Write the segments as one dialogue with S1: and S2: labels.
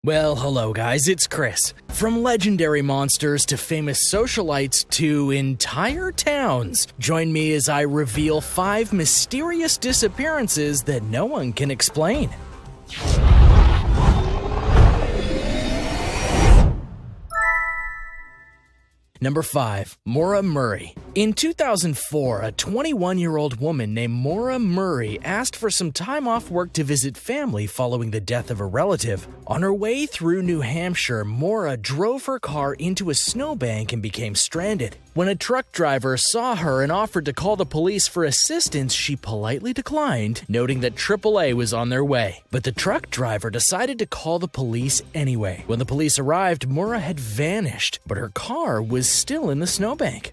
S1: Well, hello guys, it's Chris. From legendary monsters to famous socialites to entire towns, join me as I reveal 5 mysterious disappearances that no one can explain. Number 5. Maura Murray. In 2004, a 21-year-old woman named Maura Murray asked for some time off work to visit family following the death of a relative. On her way through New Hampshire, Maura drove her car into a snowbank and became stranded. When a truck driver saw her and offered to call the police for assistance, she politely declined, noting that AAA was on their way. But the truck driver decided to call the police anyway. When the police arrived, Maura had vanished, but her car was still in the snowbank.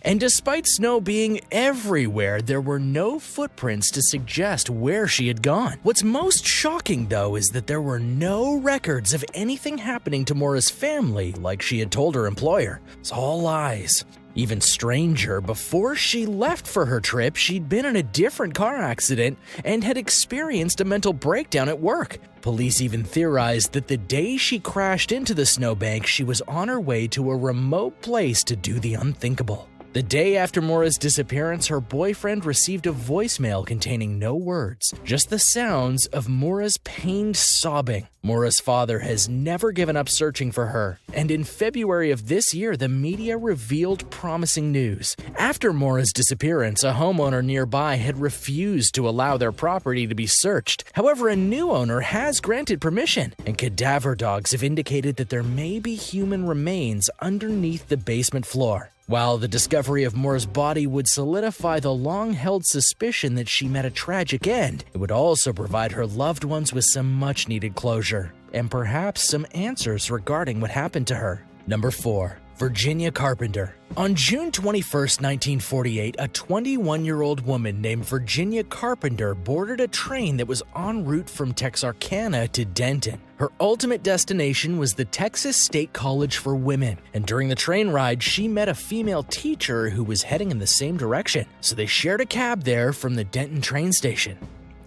S1: And despite snow being everywhere, there were no footprints to suggest where she had gone. What's most shocking, though, is that there were no records of anything happening to Maura's family like she had told her employer. It's all lies. Even stranger, before she left for her trip, she'd been in a different car accident and had experienced a mental breakdown at work. Police even theorized that the day she crashed into the snowbank, she was on her way to a remote place to do the unthinkable. The day after Maura's disappearance, her boyfriend received a voicemail containing no words, just the sounds of Maura's pained sobbing. Maura's father has never given up searching for her, and in February of this year, the media revealed promising news. After Maura's disappearance, a homeowner nearby had refused to allow their property to be searched. However, a new owner has granted permission, and cadaver dogs have indicated that there may be human remains underneath the basement floor. While the discovery of Maura's body would solidify the long-held suspicion that she met a tragic end, it would also provide her loved ones with some much-needed closure, and perhaps some answers regarding what happened to her. Number 4. Virginia Carpenter. On June 21, 1948, a 21-year-old woman named Virginia Carpenter boarded a train that was en route from Texarkana to Denton. Her ultimate destination was the Texas State College for Women, and during the train ride, she met a female teacher who was heading in the same direction, so they shared a cab there from the Denton train station.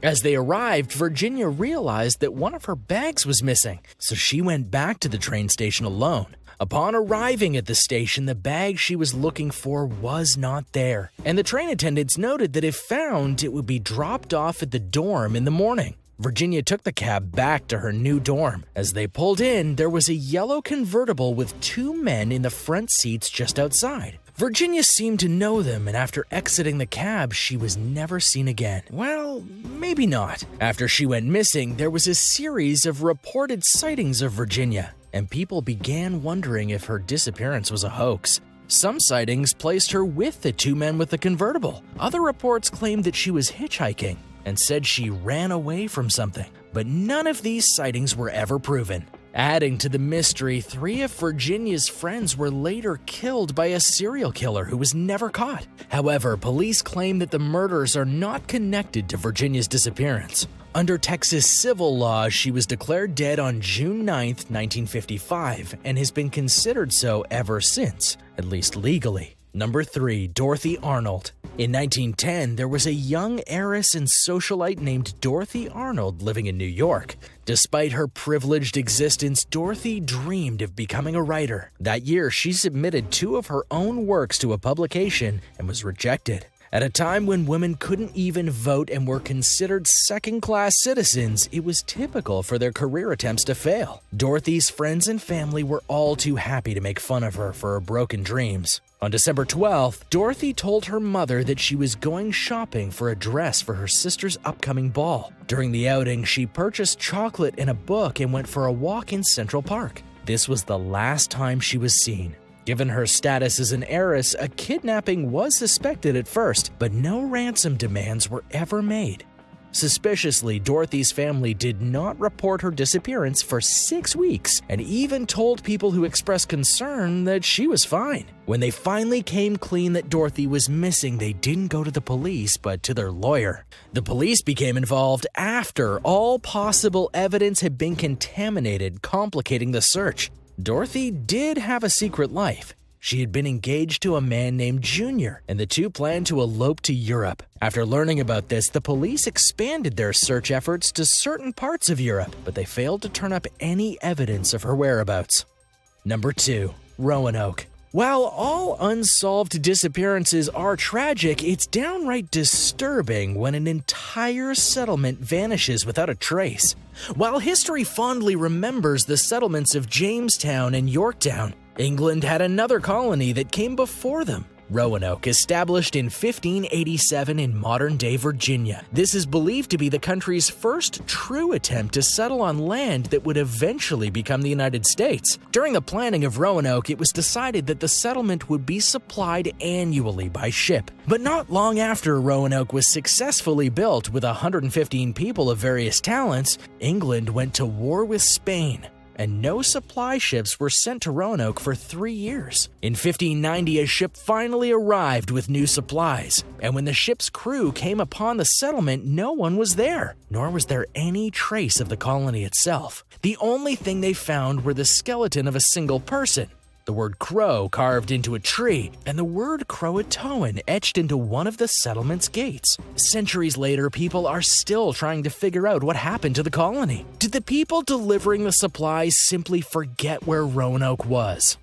S1: As they arrived, Virginia realized that one of her bags was missing, so she went back to the train station alone. Upon arriving at the station, the bag she was looking for was not there, and the train attendants noted that if found, it would be dropped off at the dorm in the morning. Virginia took the cab back to her new dorm. As they pulled in, there was a yellow convertible with 2 men in the front seats just outside. Virginia seemed to know them, and after exiting the cab, she was never seen again. Well, maybe not. After she went missing, there was a series of reported sightings of Virginia, and people began wondering if her disappearance was a hoax. Some sightings placed her with the 2 men with the convertible. Other reports claimed that she was hitchhiking and said she ran away from something, but none of these sightings were ever proven. Adding to the mystery, 3 of Virginia's friends were later killed by a serial killer who was never caught. However, police claim that the murders are not connected to Virginia's disappearance. Under Texas civil law, she was declared dead on June 9, 1955, and has been considered so ever since, at least legally. Number 3. Dorothy Arnold. In 1910, there was a young heiress and socialite named Dorothy Arnold living in New York. Despite her privileged existence, Dorothy dreamed of becoming a writer. That year, she submitted 2 of her own works to a publication and was rejected. At a time when women couldn't even vote and were considered second-class citizens, it was typical for their career attempts to fail. Dorothy's friends and family were all too happy to make fun of her for her broken dreams. On December 12th, Dorothy told her mother that she was going shopping for a dress for her sister's upcoming ball. During the outing, she purchased chocolate and a book and went for a walk in Central Park. This was the last time she was seen. Given her status as an heiress, a kidnapping was suspected at first, but no ransom demands were ever made. Suspiciously, Dorothy's family did not report her disappearance for 6 weeks and even told people who expressed concern that she was fine. When they finally came clean that Dorothy was missing, they didn't go to the police but to their lawyer. The police became involved after all possible evidence had been contaminated, complicating the search. Dorothy did have a secret life. She had been engaged to a man named Junior, and the two planned to elope to Europe. After learning about this, the police expanded their search efforts to certain parts of Europe, but they failed to turn up any evidence of her whereabouts. Number 2. Roanoke. While all unsolved disappearances are tragic, it's downright disturbing when an entire settlement vanishes without a trace. While history fondly remembers the settlements of Jamestown and Yorktown, England had another colony that came before them. Roanoke, established in 1587 in modern-day Virginia. This is believed to be the country's first true attempt to settle on land that would eventually become the United States. During the planning of Roanoke, it was decided that the settlement would be supplied annually by ship. But not long after Roanoke was successfully built with 115 people of various talents, England went to war with Spain, and no supply ships were sent to Roanoke for 3 years. In 1590, a ship finally arrived with new supplies, and when the ship's crew came upon the settlement, no one was there, nor was there any trace of the colony itself. The only thing they found were the skeleton of a single person, the word crow carved into a tree, and the word Croatoan etched into one of the settlement's gates. Centuries later, people are still trying to figure out what happened to the colony. Did the people delivering the supplies simply forget where Roanoke was?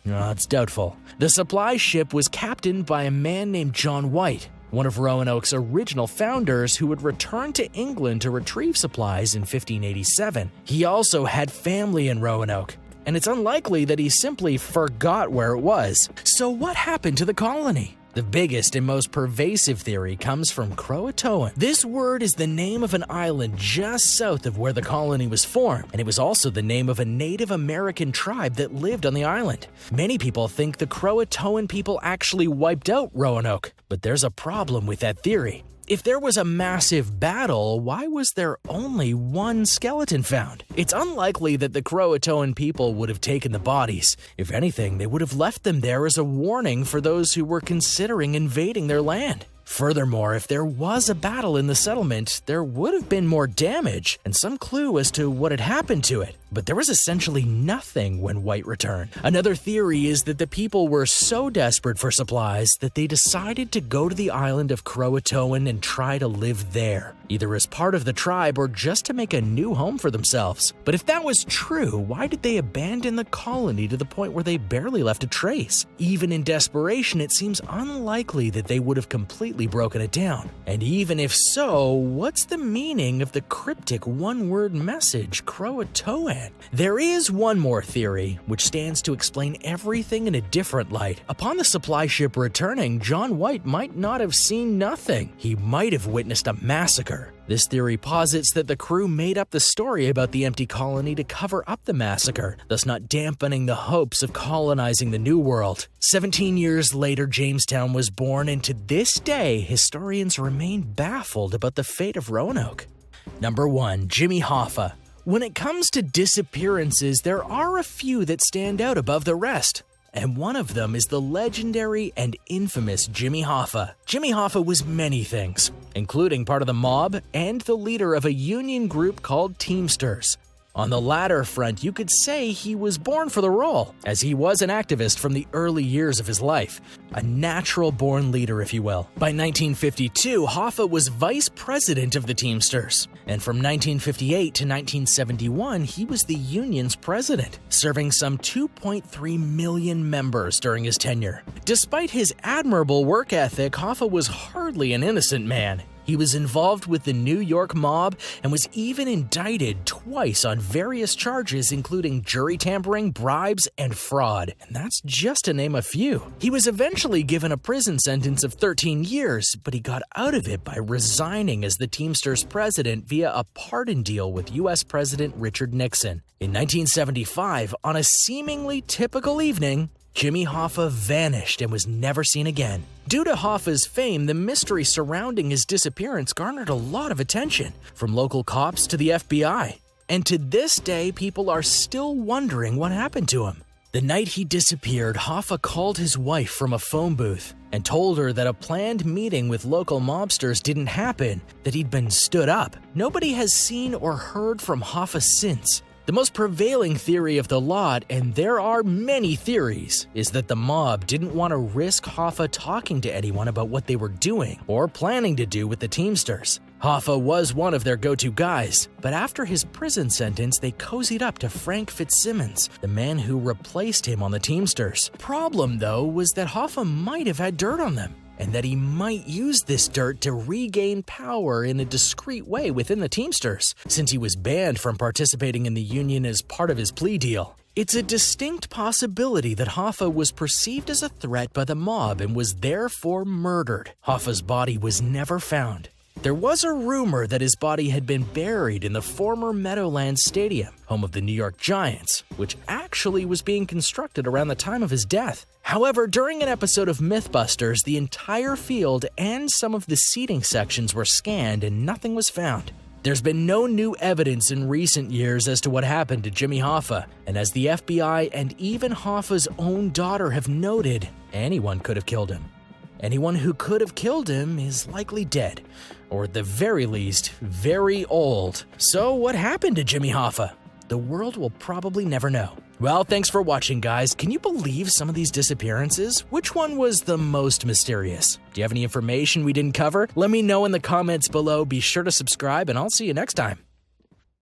S1: It's doubtful. The supply ship was captained by a man named John White, one of Roanoke's original founders who would return to England to retrieve supplies in 1587. He also had family in Roanoke, and it's unlikely that he simply forgot where it was. So what happened to the colony? The biggest and most pervasive theory comes from Croatoan. This word is the name of an island just south of where the colony was formed, and it was also the name of a Native American tribe that lived on the island. Many people think the Croatoan people actually wiped out Roanoke, but there's a problem with that theory. If there was a massive battle, why was there only one skeleton found? It's unlikely that the Croatoan people would have taken the bodies. If anything, they would have left them there as a warning for those who were considering invading their land. Furthermore, if there was a battle in the settlement, there would have been more damage and some clue as to what had happened to it. But there was essentially nothing when White returned. Another theory is that the people were so desperate for supplies that they decided to go to the island of Croatoan and try to live there, either as part of the tribe or just to make a new home for themselves. But if that was true, why did they abandon the colony to the point where they barely left a trace? Even in desperation, it seems unlikely that they would have completely broken it down. And even if so, what's the meaning of the cryptic one-word message, Croatoan? There is one more theory, which stands to explain everything in a different light. Upon the supply ship returning, John White might not have seen nothing. He might have witnessed a massacre. This theory posits that the crew made up the story about the empty colony to cover up the massacre, thus not dampening the hopes of colonizing the New World. 17 years later, Jamestown was born, and to this day, historians remain baffled about the fate of Roanoke. Number 1. Jimmy Hoffa. When it comes to disappearances, there are a few that stand out above the rest, and one of them is the legendary and infamous Jimmy Hoffa. Jimmy Hoffa was many things, including part of the mob and the leader of a union group called Teamsters. On the latter front, you could say he was born for the role, as he was an activist from the early years of his life, a natural-born leader, if you will. By 1952, Hoffa was vice president of the Teamsters, and from 1958 to 1971, he was the union's president, serving some 2.3 million members during his tenure. Despite his admirable work ethic, Hoffa was hardly an innocent man. He was involved with the New York mob and was even indicted twice on various charges, including jury tampering, bribes, and fraud. And that's just to name a few. He was eventually given a prison sentence of 13 years, but he got out of it by resigning as the Teamsters president via a pardon deal with U.S. President Richard Nixon. In 1975, on a seemingly typical evening, Jimmy Hoffa vanished and was never seen again. Due to Hoffa's fame, the mystery surrounding his disappearance garnered a lot of attention, from local cops to the FBI. And to this day, people are still wondering what happened to him. The night he disappeared, Hoffa called his wife from a phone booth and told her that a planned meeting with local mobsters didn't happen, that he'd been stood up. Nobody has seen or heard from Hoffa since. The most prevailing theory of the lot, and there are many theories, is that the mob didn't want to risk Hoffa talking to anyone about what they were doing or planning to do with the Teamsters. Hoffa was one of their go-to guys, but after his prison sentence, they cozied up to Frank Fitzsimmons, the man who replaced him on the Teamsters. Problem, though, was that Hoffa might have had dirt on them, and that he might use this dirt to regain power in a discreet way within the Teamsters, since he was banned from participating in the union as part of his plea deal. It's a distinct possibility that Hoffa was perceived as a threat by the mob and was therefore murdered. Hoffa's body was never found. There was a rumor that his body had been buried in the former Meadowlands Stadium, home of the New York Giants, which actually was being constructed around the time of his death. However, during an episode of Mythbusters, the entire field and some of the seating sections were scanned and nothing was found. There's been no new evidence in recent years as to what happened to Jimmy Hoffa, and as the FBI and even Hoffa's own daughter have noted, anyone could have killed him. Anyone who could have killed him is likely dead, or at the very least, very old. So what happened to Jimmy Hoffa? The world will probably never know. Well, thanks for watching, guys. Can you believe some of these disappearances? Which one was the most mysterious? Do you have any information we didn't cover? Let me know in the comments below. Be sure to subscribe, and I'll see you next time.